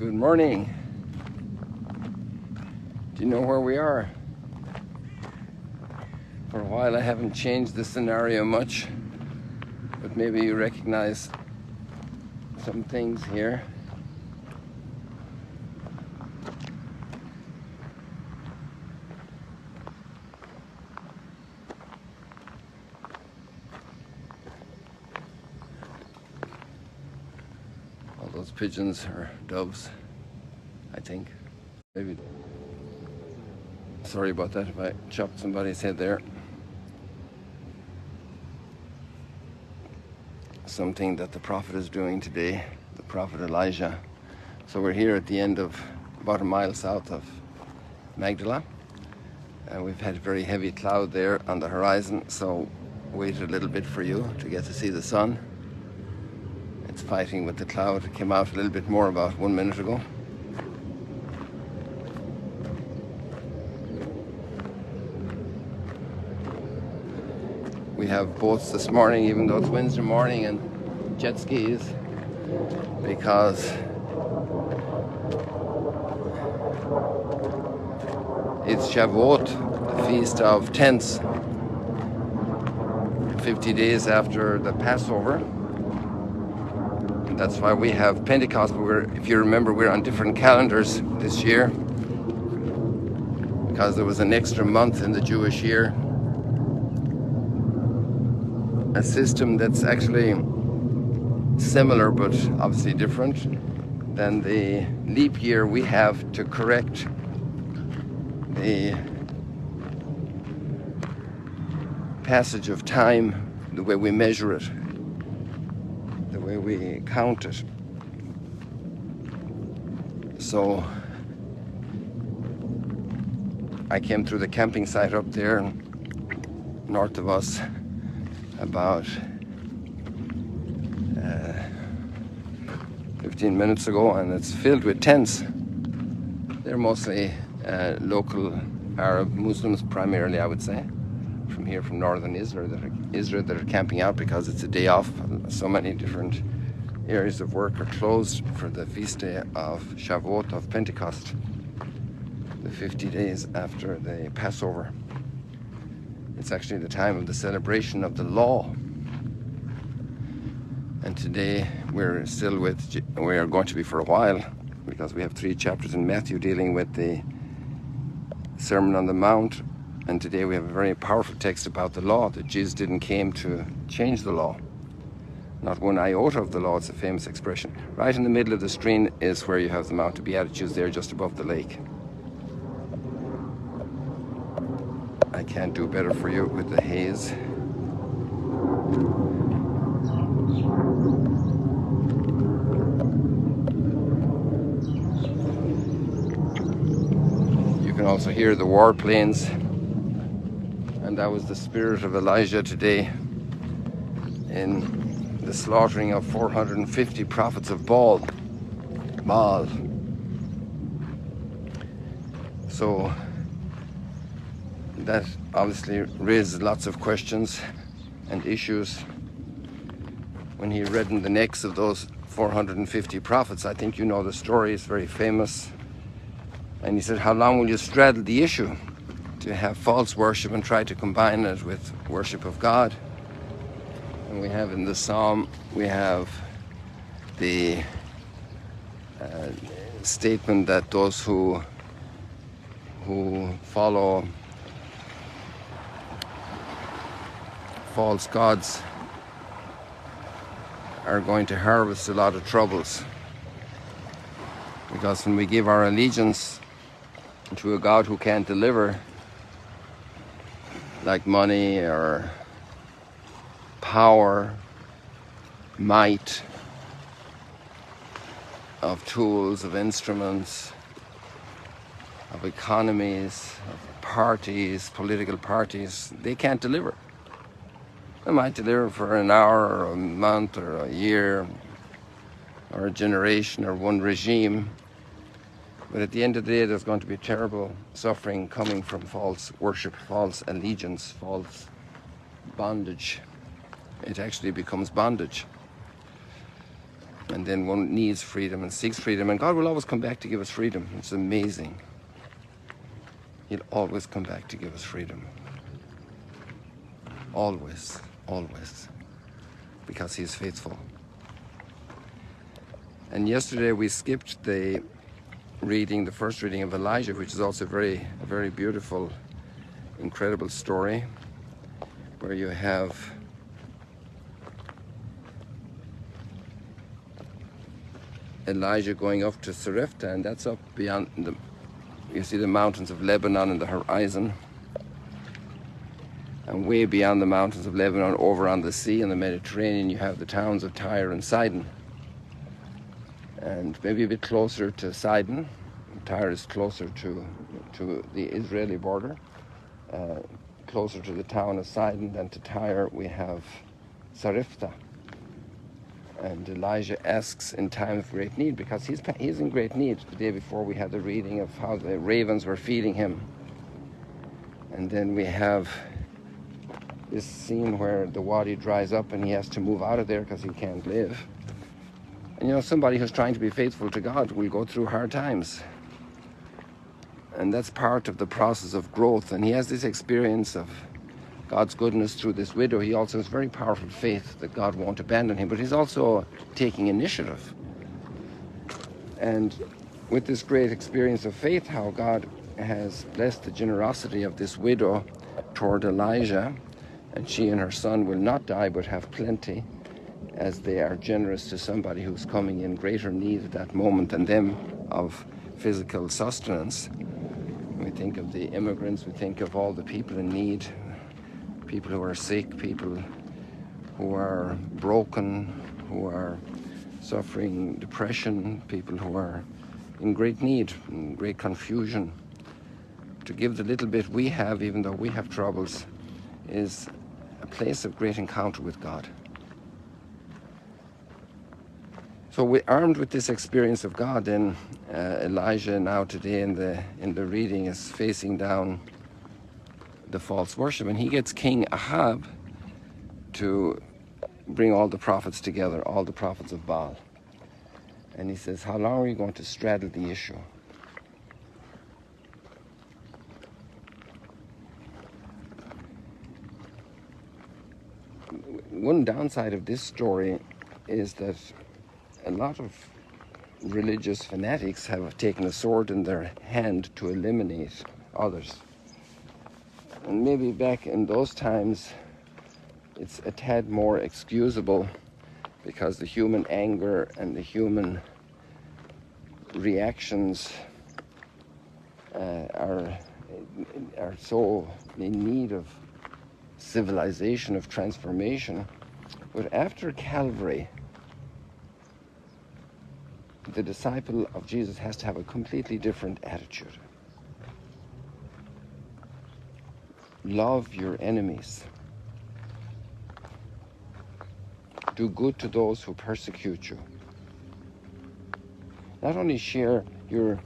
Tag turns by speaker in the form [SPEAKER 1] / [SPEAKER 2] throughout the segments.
[SPEAKER 1] Good morning. Do you know where we are? For a while I haven't changed the scenario much, but maybe you recognize some things here. All those pigeons are doves, I think. Maybe. Sorry about that if I chopped somebody's head there. Something that the prophet is doing today, the prophet Elijah. So we're here at the end of about a mile south of Magdala, and we've had a very heavy cloud there on the horizon, so waited a little bit for you to get to see the sun. It's fighting with the cloud. It came out a little bit more about 1 minute ago. We have boats this morning, even though it's Wednesday morning, and jet skis, because it's Shavuot, the Feast of Tents, 50 days after the Passover. And that's why we have Pentecost, but if you remember, we're on different calendars this year, because there was an extra month in the Jewish year. A system that's actually similar but obviously different than the leap year we have to correct the passage of time, the way we measure it, the way we count it. So I came through the camping site up there north of us about 15 minutes ago, and it's filled with tents. They're mostly local Arab Muslims, primarily, I would say, from here, from northern Israel that are camping out because it's a day off. So many different areas of work are closed for the feast day of Shavuot, of Pentecost, the 50 days after the Passover. It's actually the time of the celebration of the law. And today we are going to be for a while, because we have 3 chapters in Matthew dealing with the Sermon on the Mount. And today we have a very powerful text about the law, that Jesus didn't came to change the law. Not one iota of the law, it's a famous expression. Right in the middle of the screen is where you have the Mount of Beatitudes there, just above the lake. I can't do better for you with the haze. You can also hear the warplanes, and that was the spirit of Elijah today in the slaughtering of 450 prophets of Baal. So that obviously raises lots of questions and issues. When he reddened the necks of those 450 prophets, I think you know the story, it's very famous. And he said, how long will you straddle the issue to have false worship and try to combine it with worship of God? And we have in the psalm, we have the statement that those who follow false gods are going to harvest a lot of troubles. Because when we give our allegiance to a God who can't deliver, like money or power, might, of tools, of instruments, of economies, of parties, political parties, they can't deliver. They might deliver for an hour or a month or a year or a generation or one regime, but at the end of the day there's going to be terrible suffering coming from false worship, false allegiance, false bondage. It actually becomes bondage. And then one needs freedom and seeks freedom, and God will always come back to give us freedom. It's amazing. He'll always come back to give us freedom. Always, always. Because He's faithful. And yesterday we skipped the first reading of Elijah, which is also a very beautiful, incredible story, where you have Elijah going up to Sarepta, and that's up beyond you see the mountains of Lebanon in the horizon, and way beyond the mountains of Lebanon, over on the sea in the Mediterranean, you have the towns of Tyre and Sidon. And maybe a bit closer to Sidon. Tyre is closer to the Israeli border, closer to the town of Sidon than to Tyre. We have Sarepta. And Elijah asks in time of great need, because he's in great need. The day before we had the reading of how the ravens were feeding him. And then we have this scene where the wadi dries up and he has to move out of there because he can't live. And somebody who's trying to be faithful to God will go through hard times. And that's part of the process of growth. And he has this experience of God's goodness through this widow. He also has very powerful faith that God won't abandon him, but he's also taking initiative. And with this great experience of faith, how God has blessed the generosity of this widow toward Elijah, and she and her son will not die but have plenty, as they are generous to somebody who's coming in greater need at that moment than them of physical sustenance. We think of the immigrants, we think of all the people in need, people who are sick, people who are broken, who are suffering depression, people who are in great need, in great confusion. To give the little bit we have, even though we have troubles, is a place of great encounter with God. So we're armed with this experience of God, then Elijah now today in the reading is facing down the false worship, and he gets King Ahab to bring all the prophets together, all the prophets of Baal. And he says, how long are you going to straddle the issue? One downside of this story is that a lot of religious fanatics have taken a sword in their hand to eliminate others. And maybe back in those times, it's a tad more excusable, because the human anger and the human reactions are so in need of civilization, of transformation. But after Calvary, the disciple of Jesus has to have a completely different attitude. Love your enemies. Do good to those who persecute you. Not only share your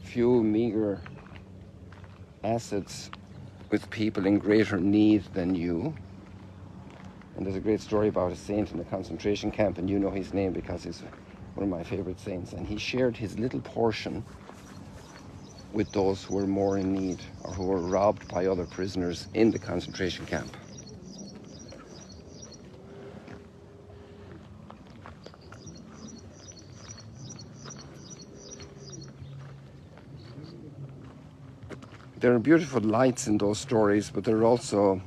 [SPEAKER 1] few meager assets with people in greater need than you. And there's a great story about a saint in a concentration camp, and you know his name because he's one of my favorite saints. And he shared his little portion with those who were more in need, or who were robbed by other prisoners in the concentration camp. There are beautiful lights in those stories, but there are also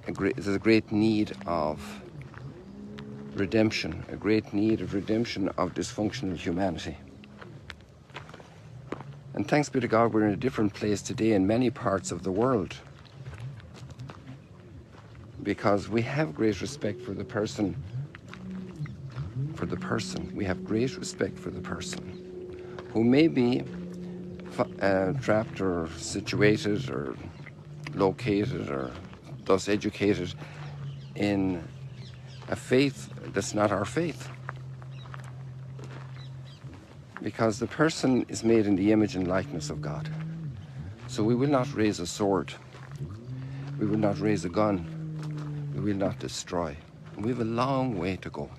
[SPEAKER 1] there's a great need of redemption, a great need of redemption of dysfunctional humanity. And thanks be to God, we're in a different place today in many parts of the world, because we have great respect for the person. We have great respect for the person who may be trapped or situated or located or thus educated in a faith that's not our faith. Because the person is made in the image and likeness of God. So we will not raise a sword. We will not raise a gun. We will not destroy. We have a long way to go.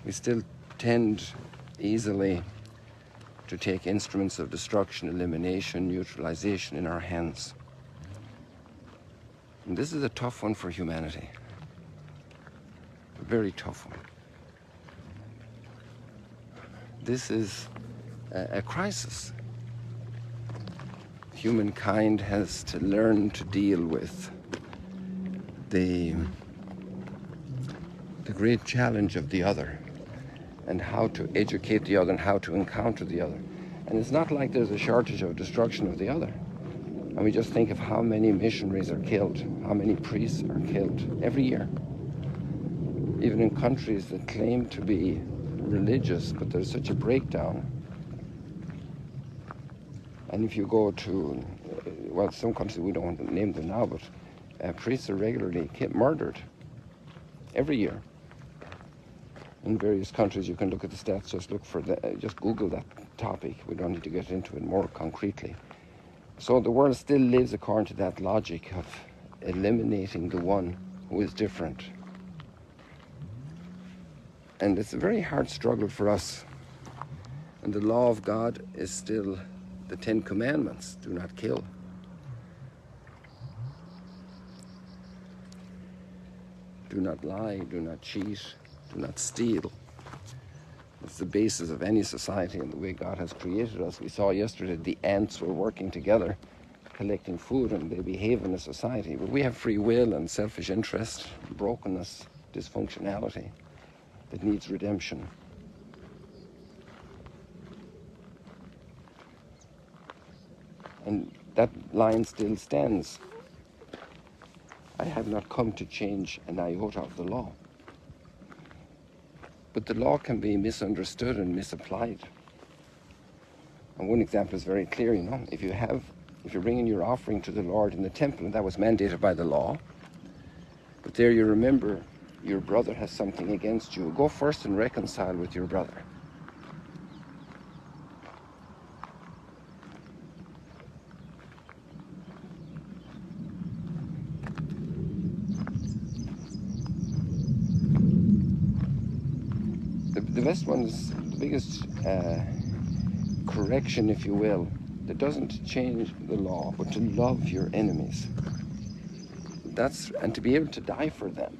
[SPEAKER 1] We still tend easily to take instruments of destruction, elimination, neutralization in our hands. And this is a tough one for humanity. A very tough one. This is a crisis. Humankind has to learn to deal with the great challenge of the other, and how to educate the other and how to encounter the other. And it's not like there's a shortage of destruction of the other. And we just think of how many missionaries are killed, how many priests are killed every year. Even in countries that claim to be religious, but there's such a breakdown. And if you go to, well, some countries, we don't want to name them now, but priests are regularly murdered every year. In various countries, you can look at the stats, just Google that topic. We don't need to get into it more concretely. So the world still lives according to that logic of eliminating the one who is different. And it's a very hard struggle for us. And the law of God is still the 10 Commandments. Do not kill. Do not lie, do not cheat, do not steal. It's the basis of any society and the way God has created us. We saw yesterday the ants were working together, collecting food, and they behave in a society. But we have free will and selfish interest, brokenness, dysfunctionality that needs redemption. And that line still stands. I have not come to change an iota of the law. But the law can be misunderstood and misapplied. And one example is very clear, if you're bringing your offering to the Lord in the temple, and that was mandated by the law, but there you remember your brother has something against you, go first and reconcile with your brother. The best one is the biggest correction, if you will, that doesn't change the law, but to love your enemies. And to be able to die for them.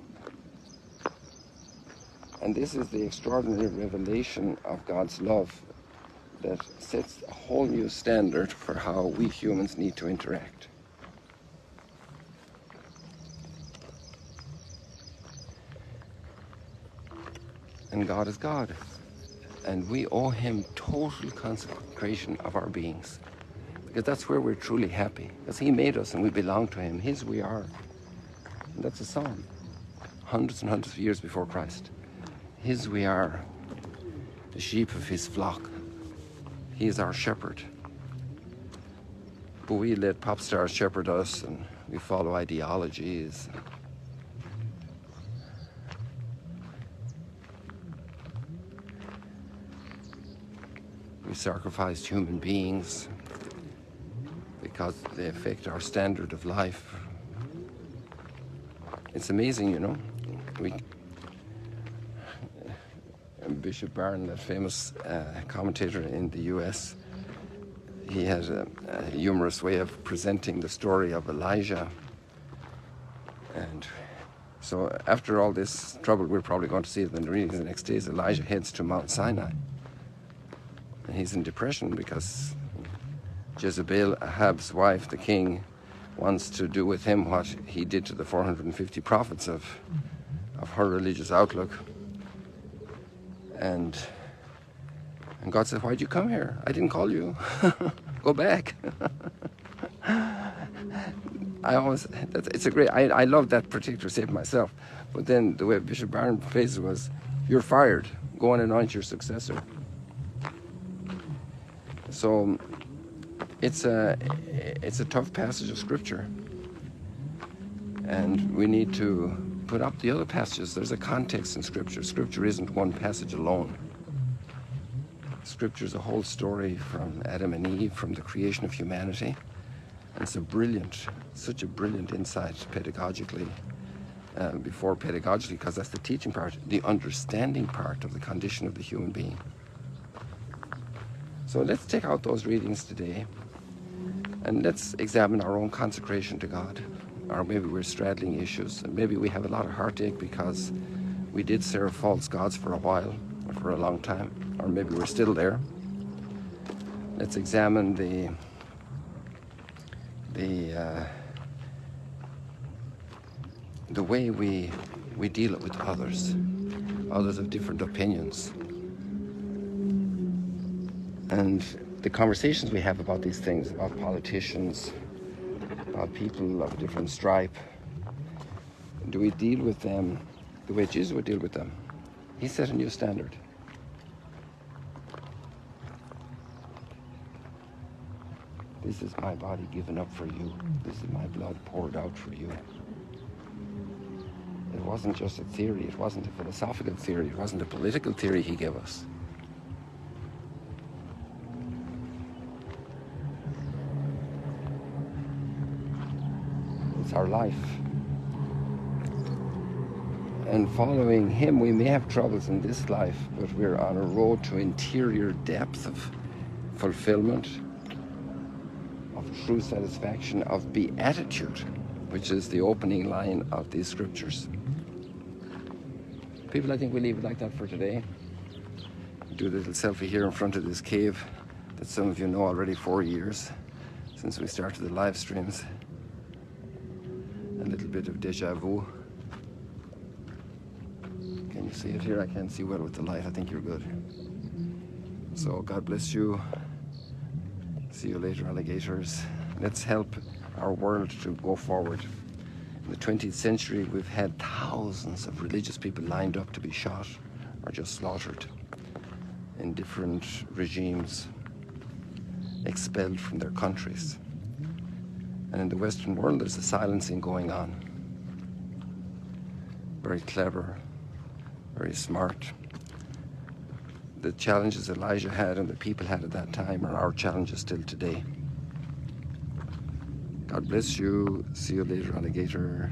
[SPEAKER 1] And this is the extraordinary revelation of God's love that sets a whole new standard for how we humans need to interact. And God is God. And we owe him total consecration of our beings. Because that's where we're truly happy. Because he made us and we belong to him. His we are. And that's a psalm. Hundreds and hundreds of years before Christ. His we are. The sheep of his flock. He is our shepherd. But we let pop stars shepherd us and we follow ideologies. We sacrificed human beings because they affect our standard of life. It's amazing, Bishop Barron, that famous commentator in the US, he has a humorous way of presenting the story of Elijah. And so after all this trouble, we're probably going to see it in the readings the next days, Elijah heads to Mount Sinai. And he's in depression because Jezebel, Ahab's wife, the king, wants to do with him what he did to the 450 prophets of her religious outlook. And God said, "Why'd you come here? I didn't call you. Go back." I love that particular statement myself. But then the way Bishop Barron phrased it was, "You're fired. Go and anoint your successor." So it's a tough passage of Scripture. And we need to put up the other passages. There's a context in Scripture. Scripture isn't one passage alone. Scripture is a whole story from Adam and Eve, from the creation of humanity. And it's such a brilliant insight pedagogically before pedagogically, because that's the teaching part, the understanding part of the condition of the human being. So let's take out those readings today and let's examine our own consecration to God. Or maybe we're straddling issues, and maybe we have a lot of heartache because we did serve false gods for a while, or for a long time, or maybe we're still there. Let's examine the way we deal with others of different opinions, and the conversations we have about these things, about politicians, about people of different stripe. Do we deal with them the way Jesus would deal with them? He set a new standard. This is my body given up for you. This is my blood poured out for you. It wasn't just a theory. It wasn't a philosophical theory. It wasn't a political theory he gave us. It's our life. And following him, we may have troubles in this life, but we're on a road to interior depth of fulfillment, of true satisfaction, of beatitude, which is the opening line of these scriptures. People, I think we leave it like that for today. Do a little selfie here in front of this cave that some of you know already, 4 years since we started the live streams. A little bit of deja vu. Can you see it here? I can't see well with the light. I think you're good. So God bless you. See you later, alligators. Let's help our world to go forward. In the 20th century, we've had thousands of religious people lined up to be shot or just slaughtered in different regimes, expelled from their countries. And in the Western world, there's a silencing going on. Very clever, very smart. The challenges Elijah had and the people had at that time are our challenges still today. God bless you. See you later, alligator.